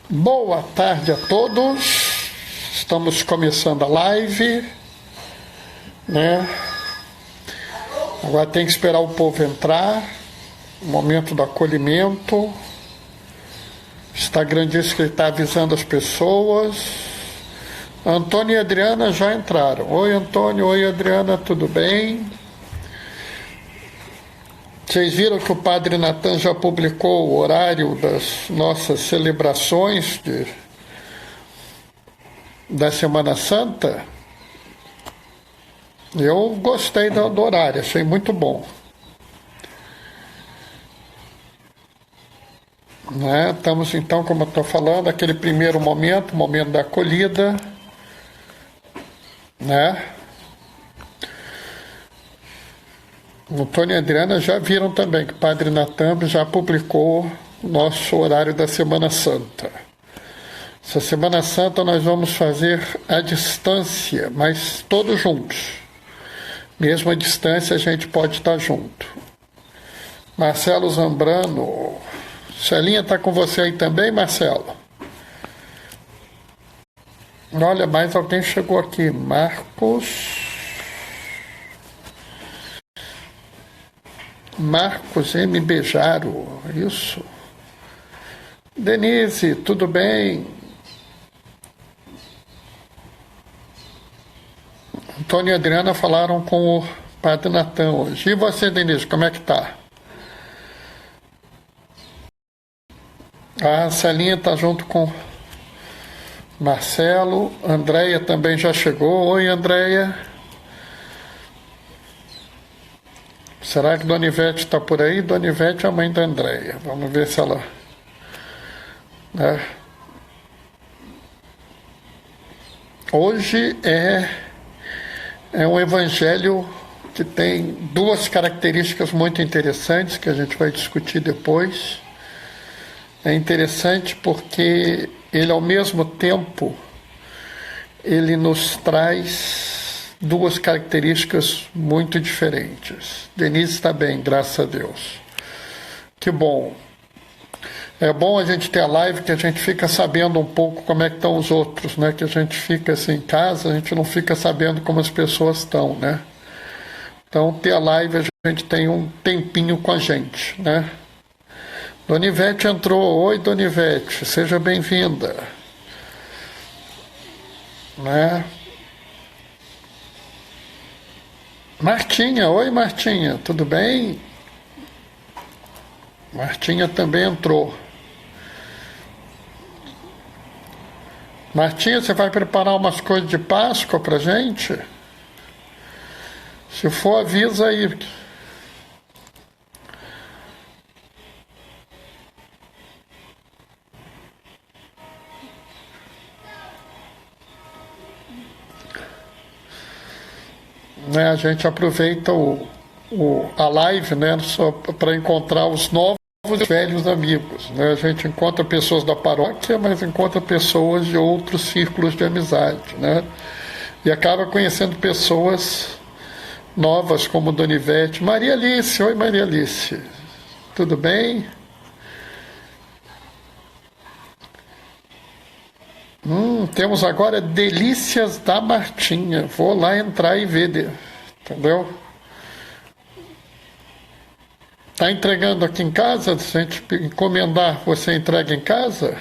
Boa tarde a todos. Estamos começando a live, né? Agora tem que esperar o povo entrar. Momento do acolhimento. O Instagram disse que ele está avisando as pessoas. Antônio e Adriana já entraram. Oi, Antônio. Oi, Adriana. Tudo bem? Vocês viram que o Padre Natan já publicou o horário das nossas celebrações da Semana Santa? Eu gostei do horário, achei muito bom. Né? Estamos então, como eu estou falando, aquele primeiro momento, momento da acolhida, né? O Antônio e a Adriana já viram também que o Padre Natan já publicou o nosso horário da Semana Santa. Essa Semana Santa nós vamos fazer à distância, mas todos juntos. Mesmo à distância a gente pode estar junto. Marcelo Zambrano. Celinha está com você aí também, Marcelo? Olha, mais alguém chegou aqui. Marcos M. Bejaro, isso. Denise, tudo bem? Antônio e Adriana falaram com o Padre Natan hoje. E você, Denise, como é que tá? A Celinha está junto com Marcelo. Andréia também já chegou. Oi, Andréia. Será que Dona Ivete está por aí? Dona Ivete é a mãe da Andréia. Vamos ver se ela... Hoje é um evangelho que tem duas características muito interessantes que a gente vai discutir depois. É interessante porque ele, ao mesmo tempo, ele nos traz duas características muito diferentes. Denise está bem, graças a Deus. Que bom. É bom a gente ter a live, que a gente fica sabendo um pouco como é que estão os outros, né? Que a gente fica assim em casa, a gente não fica sabendo como as pessoas estão, né? Então, ter a live, a gente tem um tempinho com a gente, né? Dona Ivete entrou. Oi, Dona Ivete, seja bem-vinda. Né? Martinha, oi Martinha, tudo bem? Martinha também entrou. Martinha, você vai preparar umas coisas de Páscoa pra gente? Se for, avisa aí. Né, a gente aproveita a live, né, só para encontrar os novos e velhos amigos. Né? A gente encontra pessoas da paróquia, mas encontra pessoas de outros círculos de amizade. Né? E acaba conhecendo pessoas novas, como Dona Ivete. Maria Alice, oi Maria Alice, tudo bem? Temos agora Delícias da Martinha. Vou lá entrar e ver, entendeu? Tá entregando aqui em casa? Se a gente encomendar, você entrega em casa?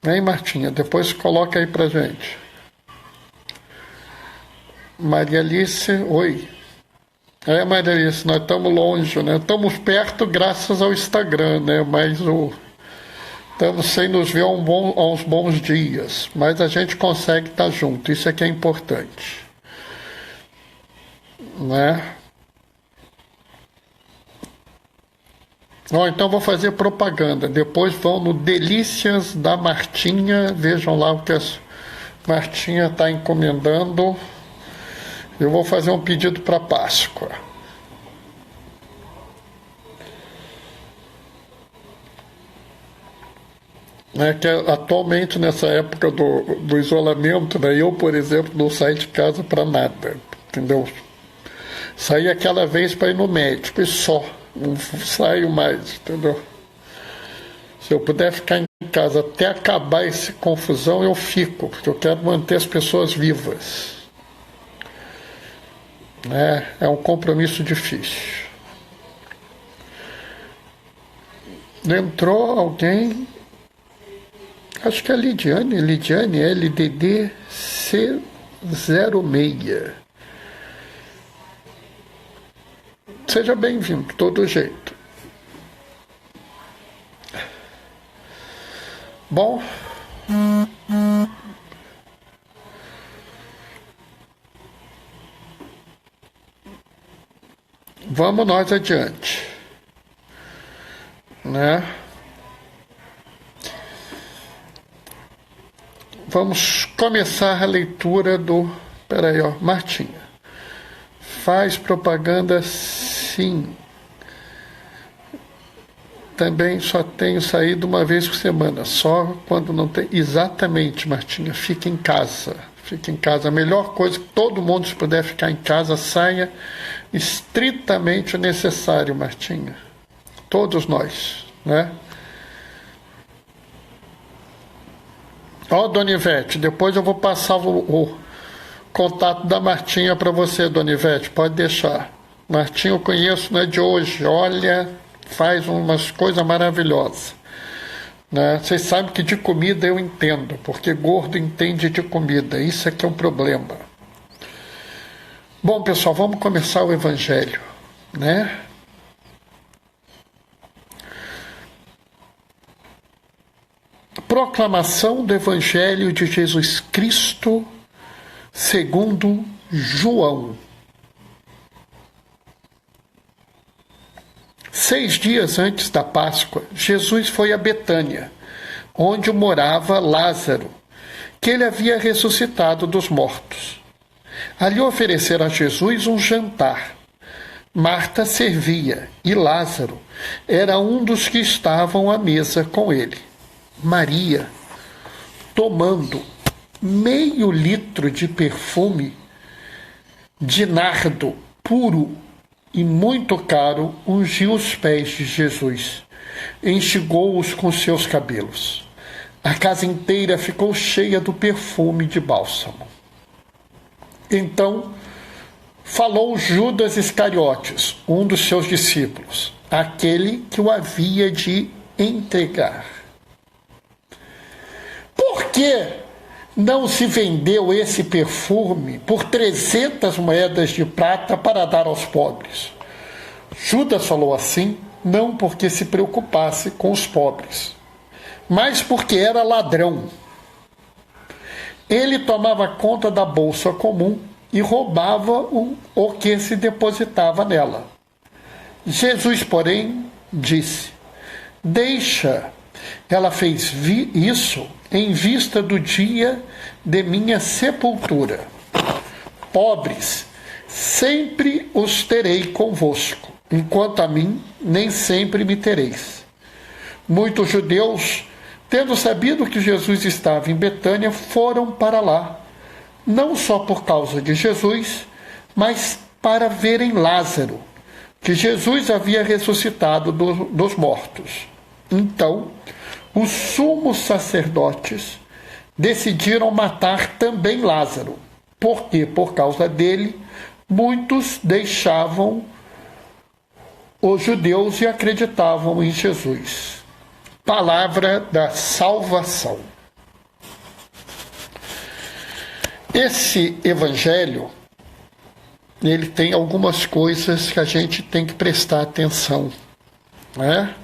Vem, Martinha, depois coloca aí pra gente. Maria Alice, oi. Maria Alice, nós estamos longe, né? Estamos perto graças ao Instagram, né? Mas estamos sem nos ver há uns bons dias, mas a gente consegue estar junto, isso é que é importante. Né? Então vou fazer propaganda, depois vão no Delícias da Martinha, vejam lá o que a Martinha está encomendando. Eu vou fazer um pedido para Páscoa. Né, que atualmente, nessa época do isolamento, né, eu, por exemplo, não saio de casa para nada, entendeu? Saí aquela vez para ir no médico e só. não saio mais, entendeu? Se eu puder ficar em casa até acabar essa confusão, eu fico, porque eu quero manter as pessoas vivas. É um compromisso difícil. Entrou alguém, acho que é a Lidiane, LDD C06. Seja bem-vindo, de todo jeito. Bom, vamos nós adiante, né? Vamos começar a leitura do... Peraí, ó, Martinha. Faz propaganda, sim. Também só tenho saído uma vez por semana, só quando não tem... Exatamente, Martinha, fica em casa. Fica em casa. A melhor coisa que todo mundo, se puder ficar em casa, saia estritamente o necessário, Martinha. Todos nós, né? Ó, Dona Ivete, depois eu vou passar o contato da Martinha para você, Dona Ivete, pode deixar. Martinha eu conheço, não é de hoje, olha, faz umas coisas maravilhosas. Né? Vocês sabem que de comida eu entendo, porque gordo entende de comida, isso é que é um problema. Bom, pessoal, vamos começar o Evangelho, né? Proclamação do Evangelho de Jesus Cristo segundo João. 6 dias antes da Páscoa, Jesus foi a Betânia, onde morava Lázaro, que ele havia ressuscitado dos mortos. Ali ofereceram a Jesus um jantar. Marta servia e Lázaro era um dos que estavam à mesa com ele. Maria, tomando meio litro de perfume de nardo puro e muito caro, ungiu os pés de Jesus, enxugou-os com seus cabelos. A casa inteira ficou cheia do perfume de bálsamo. Então falou Judas Iscariotes, um dos seus discípulos, aquele que o havia de entregar. Por que não se vendeu esse perfume por 300 moedas de prata para dar aos pobres? Judas falou assim, não porque se preocupasse com os pobres, mas porque era ladrão. Ele tomava conta da bolsa comum e roubava o que se depositava nela. Jesus, porém, disse, deixa, ela fez isso em vista do dia de minha sepultura. Pobres, sempre os terei convosco, enquanto a mim nem sempre me tereis. Muitos judeus, tendo sabido que Jesus estava em Betânia, foram para lá, não só por causa de Jesus, mas para verem Lázaro, que Jesus havia ressuscitado dos mortos. Então, os sumos sacerdotes decidiram matar também Lázaro, porque, por causa dele, muitos deixavam os judeus e acreditavam em Jesus. Palavra da salvação. Esse evangelho, ele tem algumas coisas que a gente tem que prestar atenção, né?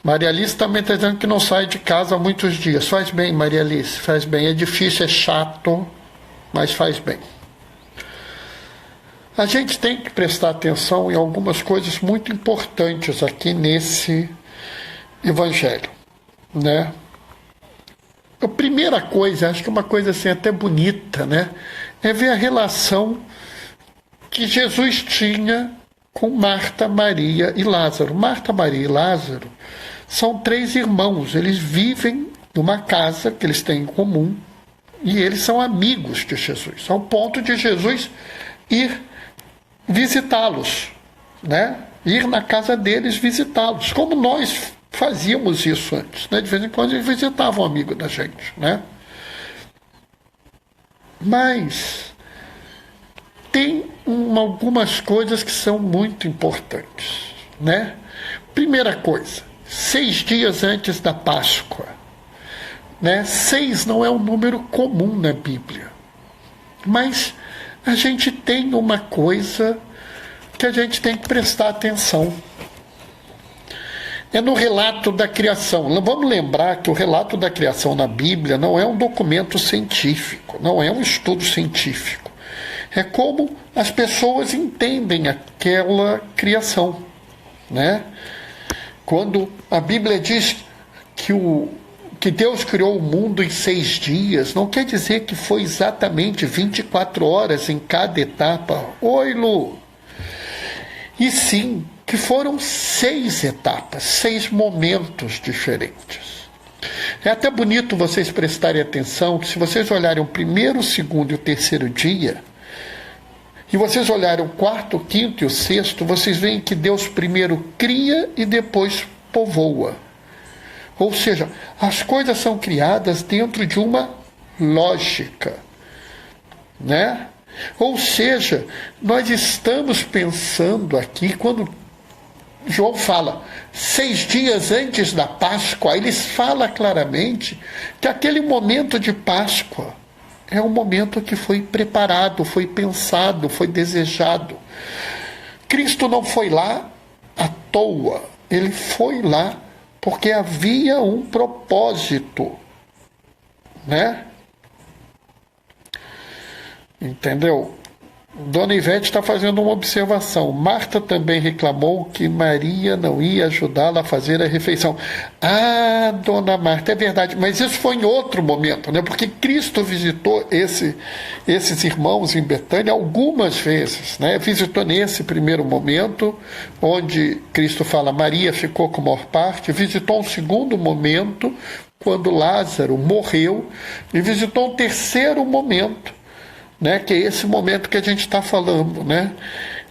Maria Alice também está dizendo que não sai de casa há muitos dias. Faz bem, Maria Alice, faz bem. É difícil, é chato, mas faz bem. A gente tem que prestar atenção em algumas coisas muito importantes aqui nesse evangelho, né? A primeira coisa, acho que é uma coisa assim até bonita, né? É ver a relação que Jesus tinha com Marta, Maria e Lázaro. Marta, Maria e Lázaro são 3 irmãos, eles vivem numa casa que eles têm em comum e eles são amigos de Jesus, ao ponto de Jesus ir visitá-los, né? Ir na casa deles visitá-los, como nós fazíamos isso antes, né? De vez em quando eles visitavam um amigo da gente, né? Mas tem algumas coisas que são muito importantes, né? Primeira coisa, 6 dias antes da Páscoa, né? 6 não é um número comum na Bíblia, mas a gente tem uma coisa que a gente tem que prestar atenção. É no relato da criação. Vamos lembrar que o relato da criação na Bíblia não é um documento científico, não é um estudo científico. É como as pessoas entendem aquela criação, né? Quando a Bíblia diz que Deus criou o mundo em 6 dias, não quer dizer que foi exatamente 24 horas em cada etapa. Oi, Lu! E sim, que foram 6 etapas, 6 momentos diferentes. É até bonito vocês prestarem atenção que se vocês olharem o primeiro, o segundo e o terceiro dia, e vocês olharem o quarto, o quinto e o sexto, vocês veem que Deus primeiro cria e depois povoa. Ou seja, as coisas são criadas dentro de uma lógica, né? Ou seja, nós estamos pensando aqui, quando João fala 6 dias antes da Páscoa, ele fala claramente que aquele momento de Páscoa é um momento que foi preparado, foi pensado, foi desejado. Cristo não foi lá à toa, ele foi lá porque havia um propósito, né? Entendeu? Dona Ivete está fazendo uma observação. Marta também reclamou que Maria não ia ajudá-la a fazer a refeição. Ah, Dona Marta, é verdade, mas isso foi em outro momento, né? Porque Cristo visitou esses irmãos em Betânia algumas vezes, né? Visitou nesse primeiro momento, onde Cristo fala, Maria ficou com a maior parte, visitou um segundo momento, quando Lázaro morreu, e visitou um terceiro momento, né, que é esse momento que a gente está falando, né?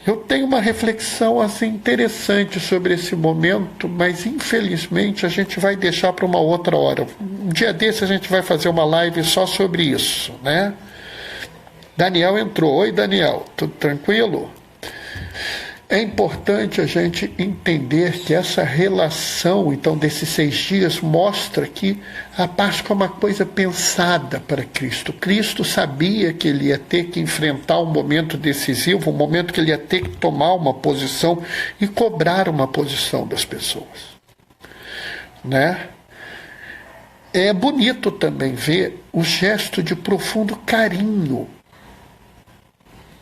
Eu tenho uma reflexão assim interessante sobre esse momento, mas infelizmente a gente vai deixar para uma outra hora. Um dia desse a gente vai fazer uma live só sobre isso, né? Daniel entrou. Oi, Daniel, tudo tranquilo? É importante a gente entender que essa relação, então, desses 6 dias mostra que a Páscoa é uma coisa pensada para Cristo. Cristo sabia que ele ia ter que enfrentar um momento decisivo, um momento que ele ia ter que tomar uma posição e cobrar uma posição das pessoas, né? É bonito também ver o gesto de profundo carinho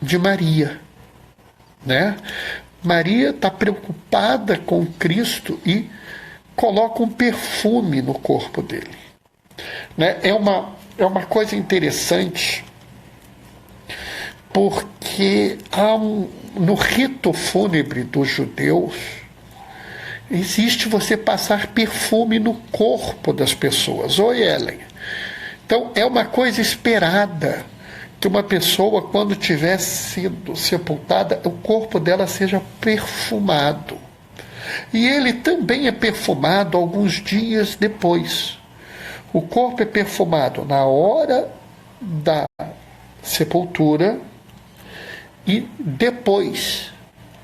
de Maria, né? Maria está preocupada com Cristo e coloca um perfume no corpo dele, né? É uma coisa interessante, porque no rito fúnebre dos judeus existe você passar perfume no corpo das pessoas. Oi, Ellen. Então é uma coisa esperada que uma pessoa, quando tiver sido sepultada, o corpo dela seja perfumado. E ele também é perfumado alguns dias depois. O corpo é perfumado na hora da sepultura e depois,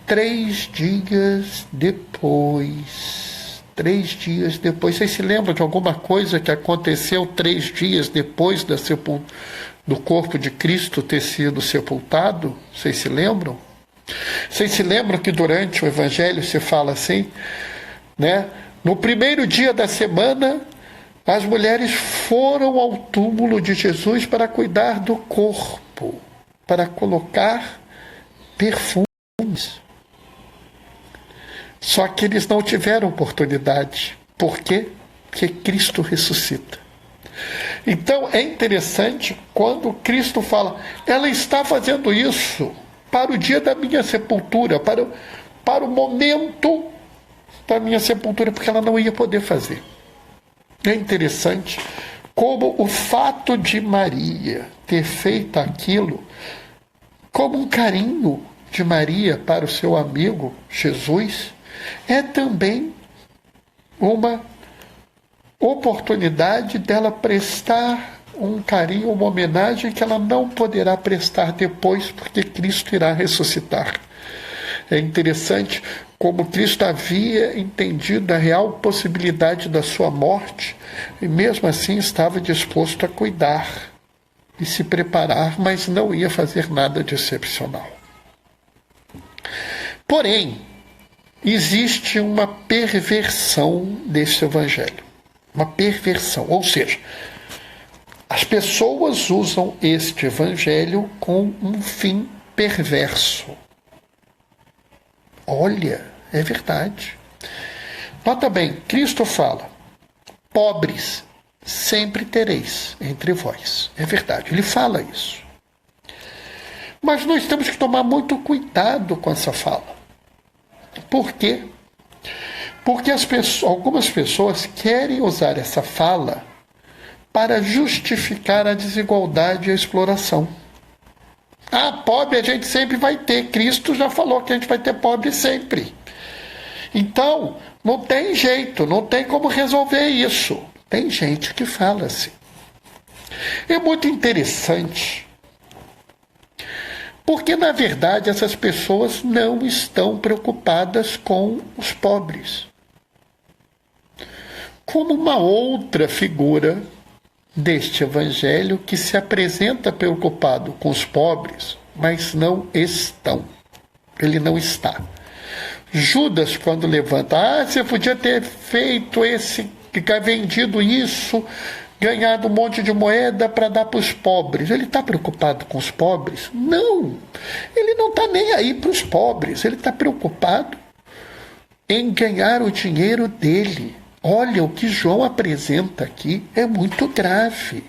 3 dias depois. 3 dias depois. Vocês se lembram de alguma coisa que aconteceu 3 dias depois da sepultura? Do corpo de Cristo ter sido sepultado? Vocês se lembram? Vocês se lembram que durante o Evangelho se fala assim, né? No primeiro dia da semana, as mulheres foram ao túmulo de Jesus para cuidar do corpo, para colocar perfumes. Só que eles não tiveram oportunidade. Por quê? Porque Cristo ressuscita. Então é interessante quando Cristo fala, ela está fazendo isso para o dia da minha sepultura, para o momento da minha sepultura, porque ela não ia poder fazer. É interessante como o fato de Maria ter feito aquilo como um carinho de Maria para o seu amigo Jesus é também uma oportunidade dela prestar um carinho, uma homenagem que ela não poderá prestar depois, porque Cristo irá ressuscitar. É interessante como Cristo havia entendido a real possibilidade da sua morte e mesmo assim estava disposto a cuidar e se preparar, mas não ia fazer nada de excepcional. Porém, existe uma perversão desse evangelho. Uma perversão, ou seja, as pessoas usam este evangelho com um fim perverso. Olha, é verdade. Nota bem, Cristo fala: pobres sempre tereis entre vós. É verdade, ele fala isso. Mas nós temos que tomar muito cuidado com essa fala. Por quê? Porque algumas pessoas querem usar essa fala para justificar a desigualdade e a exploração. Ah, pobre a gente sempre vai ter. Cristo já falou que a gente vai ter pobre sempre. Então, não tem jeito, não tem como resolver isso. Tem gente que fala assim. É muito interessante, porque, na verdade, essas pessoas não estão preocupadas com os pobres. Como uma outra figura deste evangelho que se apresenta preocupado com os pobres, mas não estão. Ele não está. Judas, quando levanta, você podia ter feito vendido isso, ganhado um monte de moeda para dar para os pobres. Ele está preocupado com os pobres? Não. Ele não está nem aí para os pobres. Ele está preocupado em ganhar o dinheiro dele. Olha, o que João apresenta aqui é muito grave.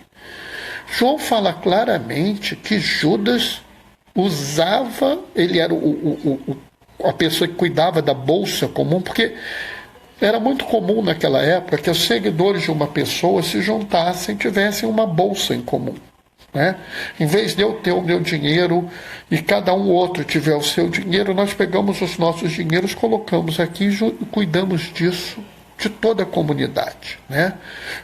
João fala claramente que Judas usava, ele era a pessoa que cuidava da bolsa comum, porque era muito comum naquela época que os seguidores de uma pessoa se juntassem e tivessem uma bolsa em comum. Né? Em vez de eu ter o meu dinheiro e cada um outro tiver o seu dinheiro, nós pegamos os nossos dinheiros, colocamos aqui e cuidamos disso de toda a comunidade, né?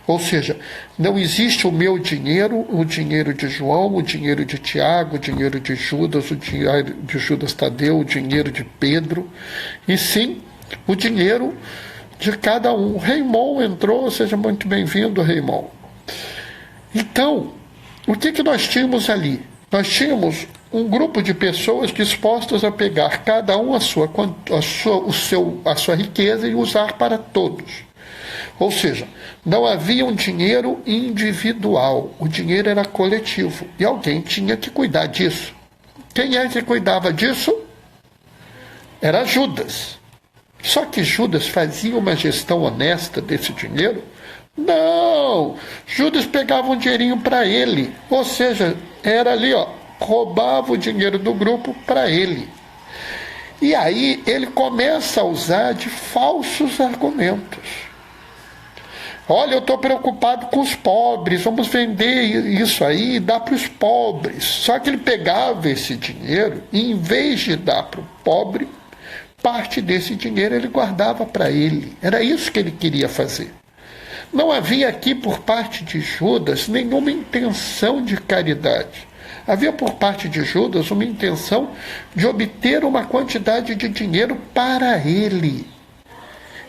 Ou seja, não existe o meu dinheiro, o dinheiro de João, o dinheiro de Tiago, o dinheiro de Judas, o dinheiro de Judas Tadeu, o dinheiro de Pedro, e sim o dinheiro de cada um. Raymond entrou, seja muito bem-vindo, Raymond. Então, o que nós tínhamos ali? Nós tínhamos um grupo de pessoas dispostas a pegar cada um a sua riqueza e usar para todos. Ou seja, não havia um dinheiro individual, o dinheiro era coletivo e alguém tinha que cuidar disso. Quem é que cuidava disso? Era Judas. Só que Judas fazia uma gestão honesta desse dinheiro? Não! Judas pegava um dinheirinho para ele, ou seja, era ali, roubava o dinheiro do grupo para ele. E aí ele começa a usar de falsos argumentos. Olha, eu estou preocupado com os pobres, vamos vender isso aí e dar para os pobres. Só que ele pegava esse dinheiro e, em vez de dar para o pobre, parte desse dinheiro ele guardava para ele. Era isso que ele queria fazer. Não havia aqui, por parte de Judas, nenhuma intenção de caridade. Havia, por parte de Judas, uma intenção de obter uma quantidade de dinheiro para ele.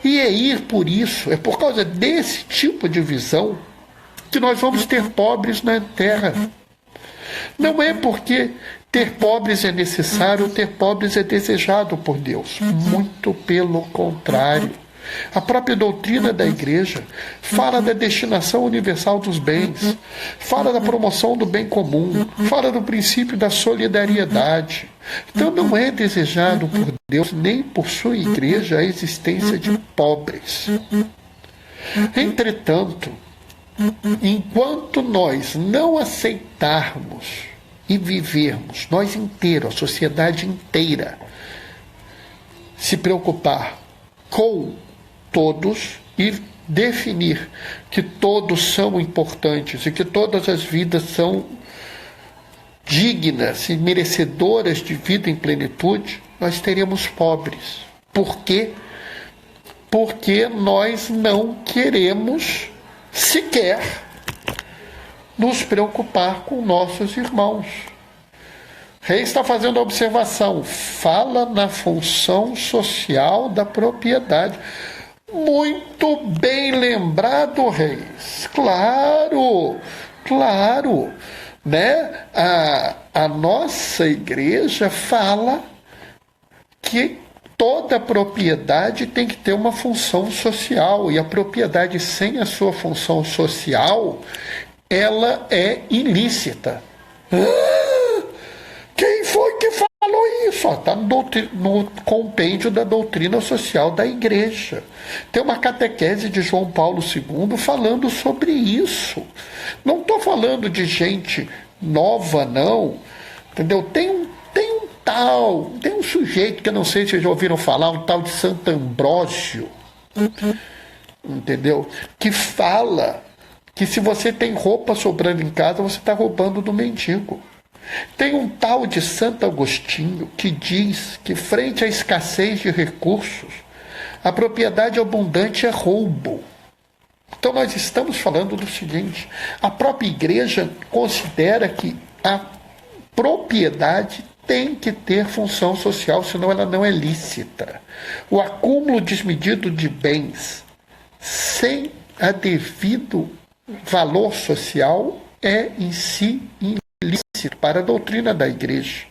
E é por causa desse tipo de visão, que nós vamos ter pobres na terra. Não é porque ter pobres é necessário, ter pobres é desejado por Deus. Muito pelo contrário. A própria doutrina da igreja fala da destinação universal dos bens, fala da promoção do bem comum, fala do princípio da solidariedade. Então não é desejado por Deus nem por sua igreja a existência de pobres. Entretanto, enquanto nós não aceitarmos e vivermos, nós inteiros, a sociedade inteira, se preocupar com todos e definir que todos são importantes e que todas as vidas são dignas e merecedoras de vida em plenitude, nós teríamos pobres. Por quê? Porque nós não queremos sequer nos preocupar com nossos irmãos. Reis está fazendo a observação, fala na função social da propriedade. Muito bem lembrado, Reis. Claro, claro. Né? A nossa igreja fala que toda propriedade tem que ter uma função social, e a propriedade sem a sua função social, ela é ilícita. Quem foi que falou isso? Está no compêndio da doutrina social da igreja. Tem uma catequese de João Paulo II falando sobre isso. Não estou falando de gente nova, não. Entendeu? Tem um sujeito que eu não sei se vocês já ouviram falar, um tal de Santo Ambrósio, entendeu? Que fala que se você tem roupa sobrando em casa, você está roubando do mendigo. Tem um tal de Santo Agostinho que diz que, frente à escassez de recursos, a propriedade abundante é roubo. Então nós estamos falando do seguinte: a própria igreja considera que a propriedade tem que ter função social, senão ela não é lícita. O acúmulo desmedido de bens sem a devido valor social é em si ilícito para a doutrina da igreja.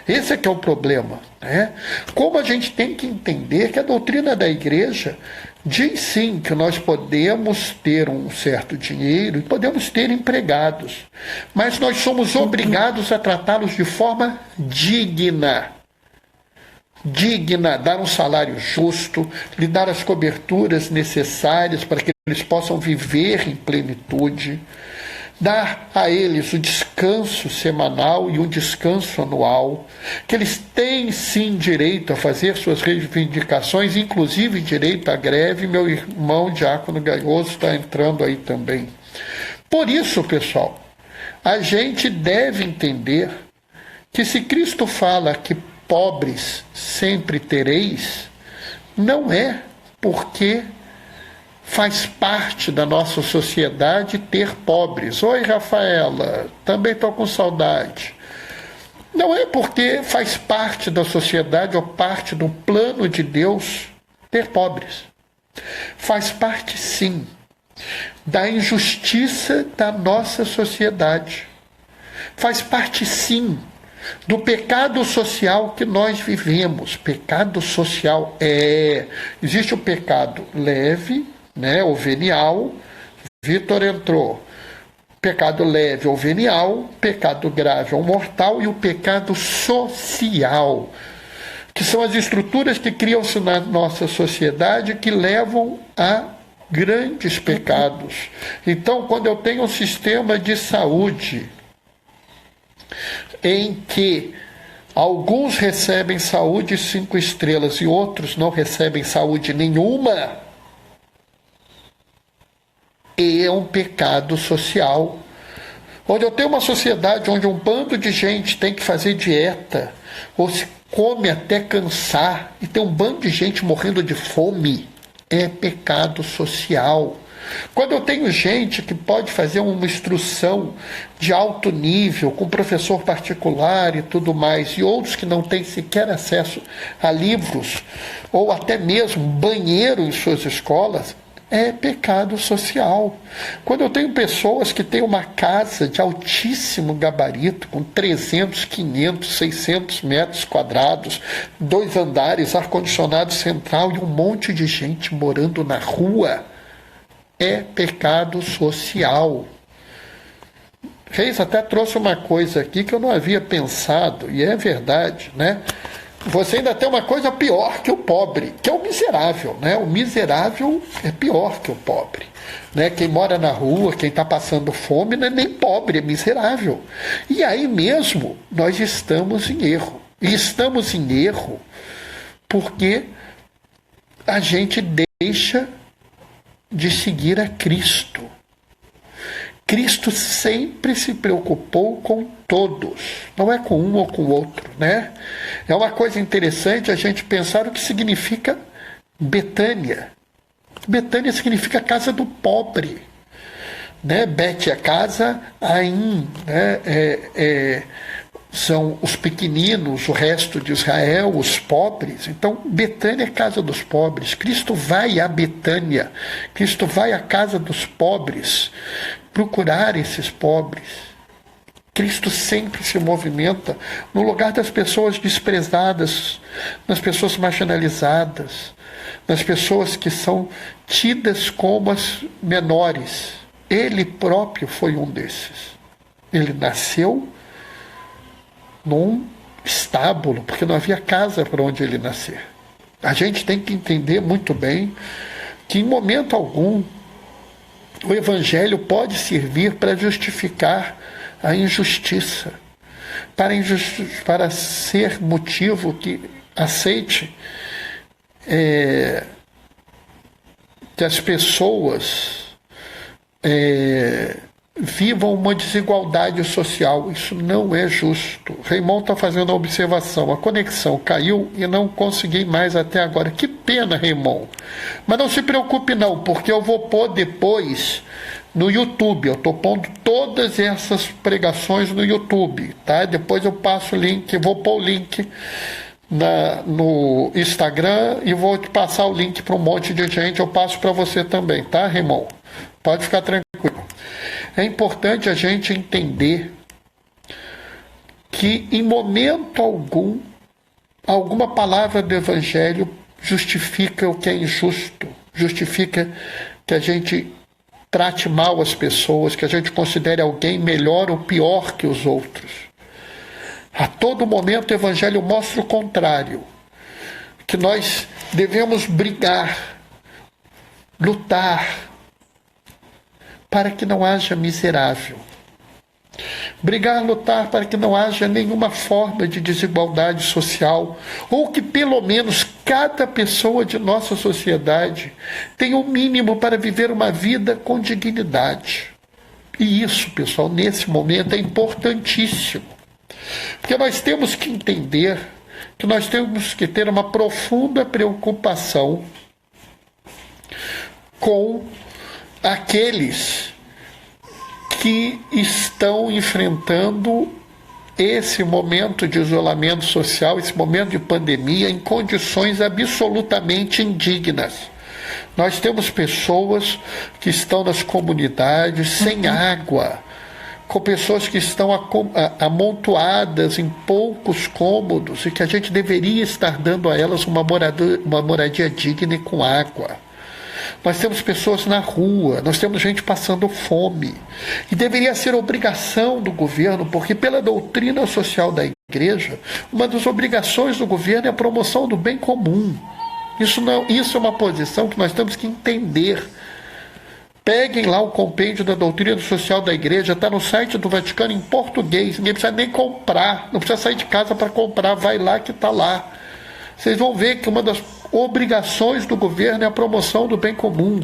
Esse é que é o problema, né? Como a gente tem que entender que a doutrina da igreja diz sim que nós podemos ter um certo dinheiro e podemos ter empregados, mas nós somos obrigados a tratá-los de forma digna, dar um salário justo, lhe dar as coberturas necessárias para que eles possam viver em plenitude, dar a eles o descanso semanal e o descanso anual, que eles têm sim direito a fazer suas reivindicações, inclusive direito à greve. Meu irmão Diácono Gaioso está entrando aí também. Por isso, pessoal, a gente deve entender que se Cristo fala que pobres sempre tereis, não é porque faz parte da nossa sociedade ter pobres. Oi, Rafaela, também estou com saudade. Não é porque faz parte da sociedade ou parte do plano de Deus ter pobres. Faz parte, sim, da injustiça da nossa sociedade. Faz parte, sim, do pecado social que nós vivemos. Pecado social existe o pecado leve, né, ou venial. Vitor entrou. Pecado leve ou venial, pecado grave ou mortal, e o pecado social, que são as estruturas que criam-se na nossa sociedade que levam a grandes pecados. Então, quando eu tenho um sistema de saúde em que alguns recebem saúde 5 estrelas e outros não recebem saúde nenhuma, é um pecado social. Onde eu tenho uma sociedade onde um bando de gente tem que fazer dieta, ou se come até cansar, e tem um bando de gente morrendo de fome, é pecado social. Quando eu tenho gente que pode fazer uma instrução de alto nível, com professor particular e tudo mais, e outros que não têm sequer acesso a livros, ou até mesmo banheiro em suas escolas, é pecado social. Quando eu tenho pessoas que têm uma casa de altíssimo gabarito, com 300, 500, 600 metros quadrados, 2 andares, ar-condicionado central e um monte de gente morando na rua, é pecado social. Reis até trouxe uma coisa aqui que eu não havia pensado, e é verdade, né? Você ainda tem uma coisa pior que o pobre, que é o miserável, né? O miserável é pior que o pobre, né? Quem mora na rua, quem está passando fome, não é nem pobre, é miserável. E aí mesmo nós estamos em erro. E estamos em erro porque a gente deixa de seguir a Cristo. Cristo sempre se preocupou com todos, não é com um ou com o outro, né? É uma coisa interessante a gente pensar o que significa Betânia. Betânia significa casa do pobre, né? Bet é casa, Aim, né? São os pequeninos, o resto de Israel, os pobres. Então, Betânia é casa dos pobres. Cristo vai a Betânia, Cristo vai à casa dos pobres, procurar esses pobres. Cristo sempre se movimenta no lugar das pessoas desprezadas, nas pessoas marginalizadas, nas pessoas que são tidas como as menores. Ele próprio foi um desses. Ele nasceu num estábulo, porque não havia casa para onde ele nascer. A gente tem que entender muito bem que em momento algum o Evangelho pode servir para justificar a injustiça, para ser motivo que aceite que as pessoas vivam uma desigualdade social. Isso não é justo. Raymond está fazendo a observação. A conexão caiu e não consegui mais até agora. Que pena, Raymond. Mas não se preocupe não, porque eu vou pôr depois no YouTube. Eu estou pondo todas essas pregações no YouTube, tá? Depois eu passo o link, vou pôr o link no Instagram e vou te passar o link para um monte de gente. Eu passo para você também, tá, Raymond? Pode ficar tranquilo. É importante a gente entender que em momento algum, alguma palavra do Evangelho justifica o que é injusto, justifica que a gente trate mal as pessoas, que a gente considere alguém melhor ou pior que os outros. A todo momento o Evangelho mostra o contrário, que nós devemos brigar, lutar, para que não haja miserável. Brigar, lutar para que não haja nenhuma forma de desigualdade social, ou que pelo menos cada pessoa de nossa sociedade tenha o mínimo para viver uma vida com dignidade. E isso, pessoal, nesse momento é importantíssimo. Porque nós temos que entender que nós temos que ter uma profunda preocupação com aqueles que estão enfrentando esse momento de isolamento social, esse momento de pandemia, em condições absolutamente indignas. Nós temos pessoas que estão nas comunidades sem água, com pessoas que estão amontoadas em poucos cômodos e que a gente deveria estar dando a elas uma moradia digna e com água. Nós temos pessoas na rua, nós temos gente passando fome. E deveria ser obrigação do governo, porque pela doutrina social da igreja, uma das obrigações do governo é a promoção do bem comum. Isso é uma posição que nós temos que entender. Peguem lá o compêndio da doutrina social da igreja, está no site do Vaticano em português, ninguém precisa nem comprar, não precisa sair de casa para comprar, vai lá que está lá. Vocês vão ver que uma das obrigações do governo é a promoção do bem comum.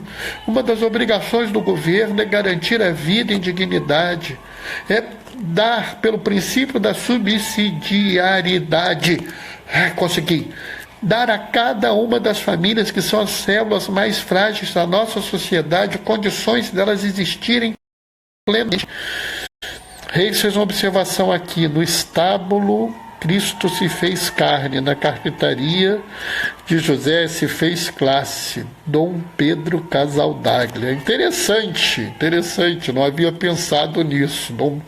Uma das obrigações do governo é garantir a vida em dignidade. É dar, pelo princípio da subsidiariedade, consegui, dar a cada uma das famílias que são as células mais frágeis da nossa sociedade condições delas existirem plenamente. Reis fez uma observação aqui, no estábulo Cristo se fez carne, na carpintaria de José se fez classe. Dom Pedro Casaldaglia. Interessante, não havia pensado nisso. Dom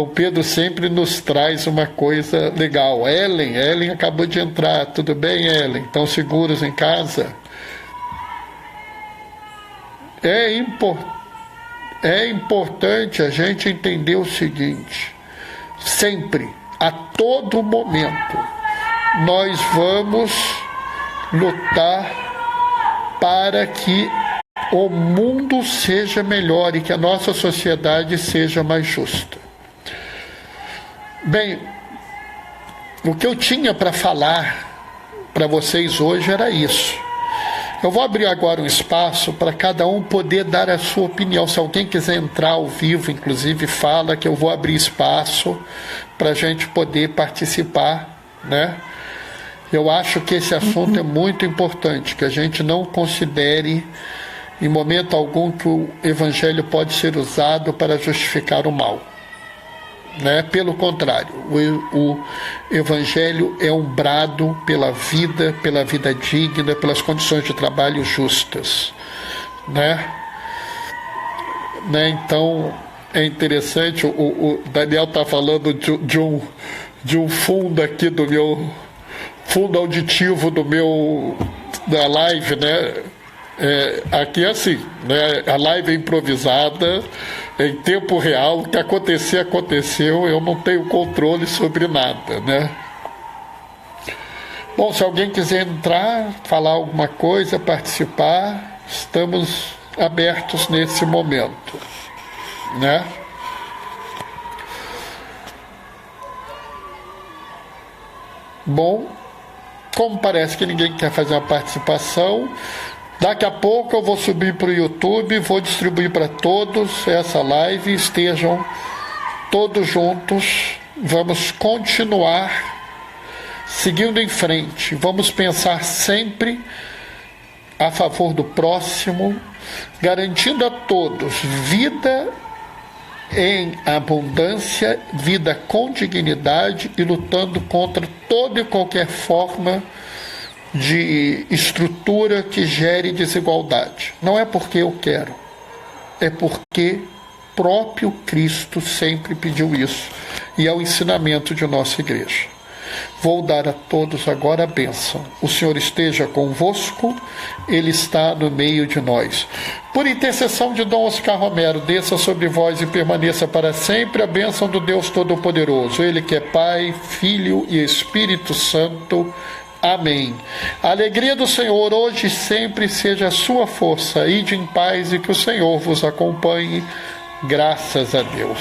Pedro sempre nos traz uma coisa legal. Ellen acabou de entrar. Tudo bem, Ellen? Estão seguros em casa? É importante a gente entender o seguinte: sempre, a todo momento, nós vamos lutar para que o mundo seja melhor e que a nossa sociedade seja mais justa. Bem, o que eu tinha para falar para vocês hoje era isso. Eu vou abrir agora um espaço para cada um poder dar a sua opinião. Se alguém quiser entrar ao vivo, inclusive, fala, que eu vou abrir espaço para a gente poder participar, né? Eu acho que esse assunto é muito importante, que a gente não considere em momento algum que o evangelho pode ser usado para justificar o mal, né? Pelo contrário, o evangelho é um brado pela vida digna, pelas condições de trabalho justas, né? Então é interessante, o Daniel está falando de um fundo aqui do meu fundo auditivo da live, né? Aqui é assim, né? A live é improvisada, em tempo real, o que acontecer, aconteceu, eu não tenho controle sobre nada, né? Bom, se alguém quiser entrar, falar alguma coisa, participar, estamos abertos nesse momento, né? Bom, como parece que ninguém quer fazer uma participação, daqui a pouco eu vou subir para o YouTube, vou distribuir para todos essa live, estejam todos juntos, vamos continuar seguindo em frente, vamos pensar sempre a favor do próximo, garantindo a todos vida em abundância, vida com dignidade e lutando contra toda e qualquer forma de estrutura que gere desigualdade. Não é porque eu quero, é porque próprio Cristo sempre pediu isso, e é o ensinamento de nossa igreja. Vou dar a todos agora a bênção. O Senhor esteja convosco, Ele está no meio de nós. Por intercessão de Dom Oscar Romero, desça sobre vós e permaneça para sempre a bênção do Deus Todo-Poderoso, Ele que é Pai, Filho e Espírito Santo. Amém. A alegria do Senhor hoje e sempre seja a sua força. Ide em paz e que o Senhor vos acompanhe. Graças a Deus.